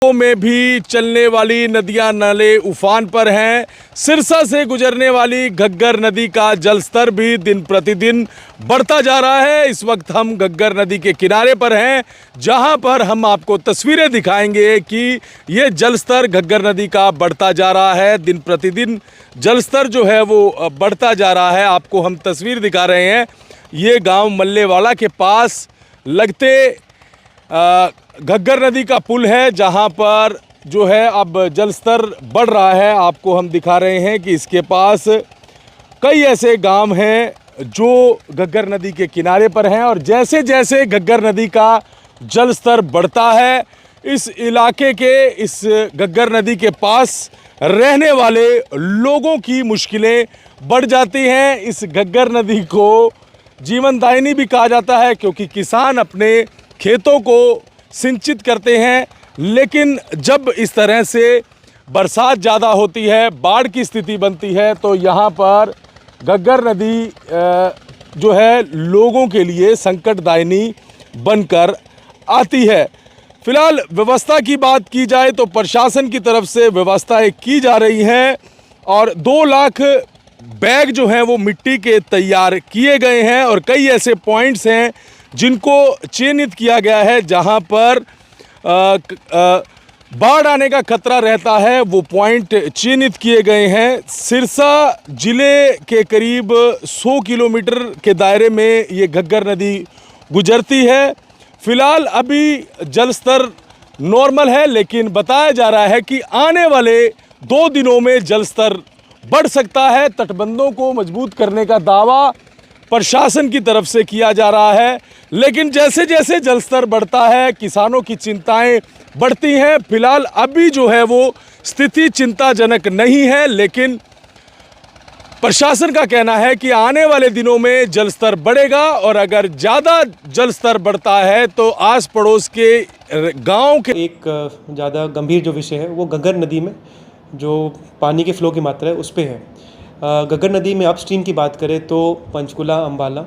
में भी चलने वाली नदियां नाले उफान पर हैं। सिरसा से गुजरने वाली घग्गर नदी का जलस्तर भी दिन प्रतिदिन बढ़ता जा रहा है। इस वक्त हम घग्गर नदी के किनारे पर हैं, जहां पर हम आपको तस्वीरें दिखाएंगे कि ये जलस्तर घग्गर नदी का बढ़ता जा रहा है। दिन प्रतिदिन जलस्तर जो है वो बढ़ता जा रहा है। आपको हम तस्वीर दिखा रहे हैं। ये गांव मल्लेवाला के पास लगते घग्गर नदी का पुल है, जहां पर जो है अब जलस्तर बढ़ रहा है। आपको हम दिखा रहे हैं कि इसके पास कई ऐसे गांव हैं जो घग्गर नदी के किनारे पर हैं, और जैसे जैसे घग्गर नदी का जलस्तर बढ़ता है, इस इलाके के, इस घग्गर नदी के पास रहने वाले लोगों की मुश्किलें बढ़ जाती हैं। इस घग्गर नदी को जीवनदायिनी भी कहा जाता है, क्योंकि किसान अपने खेतों को सिंचित करते हैं। लेकिन जब इस तरह से बरसात ज़्यादा होती है, बाढ़ की स्थिति बनती है, तो यहाँ पर घग्गर नदी जो है लोगों के लिए संकटदायिनी बनकर आती है। फिलहाल व्यवस्था की बात की जाए तो प्रशासन की तरफ से व्यवस्थाएं की जा रही हैं, और 2 लाख बैग जो हैं वो मिट्टी के तैयार किए गए हैं, और कई ऐसे पॉइंट्स हैं जिनको चिन्हित किया गया है जहां पर बाढ़ आने का खतरा रहता है। वो पॉइंट चिन्हित किए गए हैं। सिरसा जिले के करीब 100 किलोमीटर के दायरे में ये घग्गर नदी गुजरती है। फिलहाल अभी जलस्तर नॉर्मल है, लेकिन बताया जा रहा है कि आने वाले 2 दिनों में जलस्तर बढ़ सकता है। तटबंधों को मजबूत करने का दावा प्रशासन की तरफ से किया जा रहा है, लेकिन जैसे जैसे जलस्तर बढ़ता है, किसानों की चिंताएं बढ़ती हैं। फिलहाल अभी जो है वो स्थिति चिंताजनक नहीं है, लेकिन प्रशासन का कहना है कि आने वाले दिनों में जलस्तर बढ़ेगा, और अगर ज़्यादा जलस्तर बढ़ता है तो आस पड़ोस के गांव के एक ज़्यादा गंभीर जो विषय है वो घग्गर नदी में जो पानी के फ्लो की मात्रा है उस पे है। घग्गर नदी में अपस्ट्रीम की बात करें तो पंचकुला, अम्बाला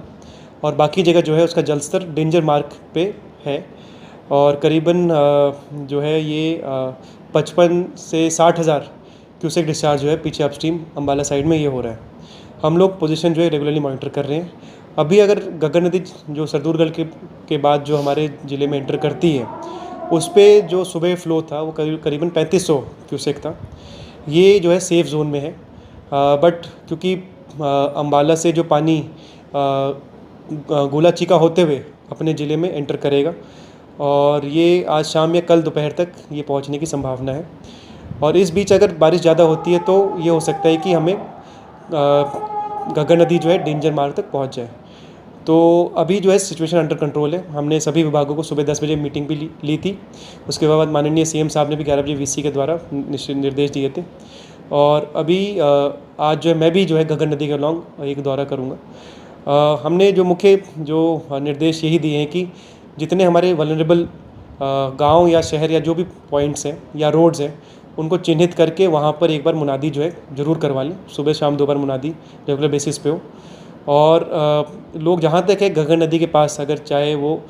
और बाकी जगह जो है उसका जलस्तर डेंजर मार्क पे है, और करीबन जो है ये 55 से 60 हज़ार क्यूसेक डिस्चार्ज जो है पीछे अपस्ट्रीम अम्बाला साइड में ये हो रहा है। हम लोग पोजीशन जो है रेगुलरली मॉनिटर कर रहे हैं। अभी अगर घग्गर नदी जो सरदूलगढ़ के बाद जो हमारे ज़िले में एंटर करती है, उस पर जो सुबह फ्लो था वो करीबन 3500 क्यूसेक था। ये जो है सेफ़ जोन में है, बट क्योंकि अम्बाला से जो पानी गोला चीका होते हुए अपने ज़िले में एंटर करेगा, और ये आज शाम या कल दोपहर तक ये पहुंचने की संभावना है। और इस बीच अगर बारिश ज़्यादा होती है तो ये हो सकता है कि हमें घग्गर नदी जो है डेंजर मार्क तक पहुंच जाए। तो अभी जो है सिचुएशन अंडर कंट्रोल है। हमने सभी विभागों को सुबह 10 बजे मीटिंग भी ली थी। उसके बाद माननीय सीएम साहब ने भी 11 बजे वीसी के द्वारा निर्देश दिए थे, और अभी आज जो है मैं भी जो है घग्गर नदी के अलॉन्ग एक दौरा करूँगा। हमने जो मुख्य जो निर्देश यही दिए हैं कि जितने हमारे वल्नरेबल गांव या शहर या जो भी पॉइंट्स हैं या रोड्स हैं, उनको चिन्हित करके वहाँ पर एक बार मुनादी जो है ज़रूर करवा लें। सुबह शाम 2 बार मुनादी रेगुलर बेसिस पे हो। और लोग जहाँ तक है घग्गर नदी के पास, अगर चाहे वो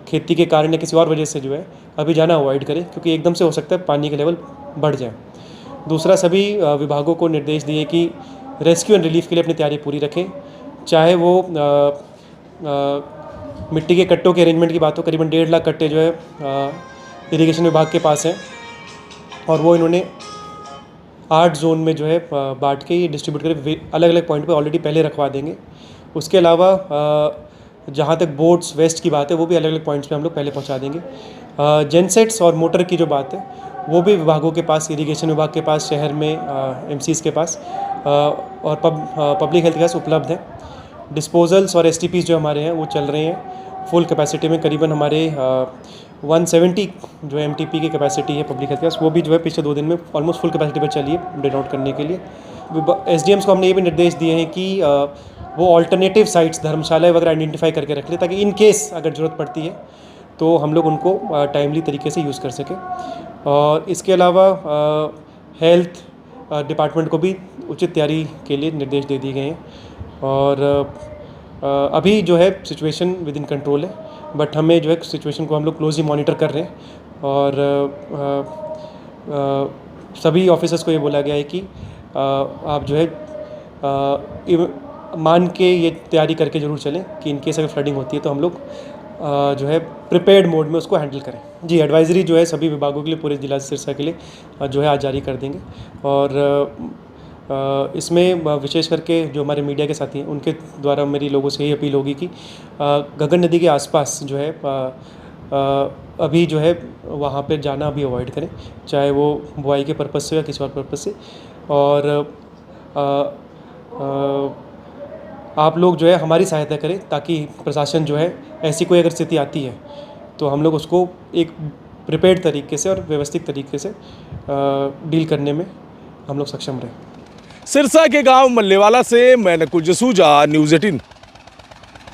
खेती के कारण या किसी और वजह से जो है अभी जाना अवॉइड करें, क्योंकि एकदम से हो सकता है पानी का लेवल बढ़ जाए। दूसरा, सभी विभागों को निर्देश दिए कि रेस्क्यू एंड रिलीफ के लिए अपनी तैयारी पूरी रखें। चाहे वो मिट्टी के कट्टों के अरेंजमेंट की बात हो, करीबन 1.5 लाख कट्टे जो है इरिगेशन विभाग के पास हैं, और वो इन्होंने 8 जोन में जो है बांट के ये डिस्ट्रीब्यूट करके अलग अलग पॉइंट पे ऑलरेडी पहले रखवा देंगे। उसके अलावा जहाँ तक बोट्स वेस्ट की बात है, वो भी अलग अलग पॉइंट्स पे हम लोग पहले पहुँचा देंगे। जेनसेट्स और मोटर की जो बात है वो भी विभागों के पास, इरिगेशन विभाग के पास, शहर में एमसीज के पास और पब्लिक हेल्थ के पास उपलब्ध है। डिस्पोजल्स और एसटीपीज जो हमारे हैं वो चल रहे हैं फुल कैपेसिटी में। करीबन हमारे 170 जो एमटीपी की कैपेसिटी है पब्लिक हेल्थ के पास, वो भी जो है पिछले 2 दिन में ऑलमोस्ट फुल कैपेसिटी पर चली है ड्रेन आउट करने के लिए। एसडीएम्स को हमने ये भी निर्देश दिए हैं कि वो ऑल्टरनेटिव साइट्स, धर्मशाला वगैरह आइडेंटिफाई करके रख ले, ताकि इन केस अगर ज़रूरत पड़ती है तो हम लोग उनको टाइमली तरीके से यूज़ कर सकें। और इसके अलावा हेल्थ डिपार्टमेंट को भी उचित तैयारी के लिए निर्देश दे दिए गए हैं, और अभी जो है सिचुएशन विद इन कंट्रोल है, बट हमें जो है सिचुएशन को हम लोग क्लोजली मॉनिटर कर रहे हैं। और सभी ऑफिसर्स को ये बोला गया है कि आप जो है मान के ये तैयारी करके ज़रूर चलें कि इन केस अगर फ्लडिंग होती है तो हम लोग जो है प्रिपेयर्ड मोड में उसको हैंडल करें। जी, एडवाइजरी जो है सभी विभागों के लिए, पूरे जिला सिरसा के लिए जो है आज जारी कर देंगे। और इसमें विशेष करके जो हमारे मीडिया के साथी हैं उनके द्वारा मेरी लोगों से यही अपील होगी कि घग्गर नदी के आसपास जो है अभी जो है वहाँ पे जाना अभी अवॉइड करें, चाहे वो बुआई के पर्पज़ से या किसी और पर्पज़ से। और आप लोग जो है हमारी सहायता करें ताकि प्रशासन जो है ऐसी कोई अगर स्थिति आती है तो हम लोग उसको एक प्रिपेयर्ड तरीके से और व्यवस्थित तरीके से डील करने में हम लोग सक्षम रहें। सिरसा के गांव मल्लेवाला से मैं नकुल जसूजा, न्यूज़ 18।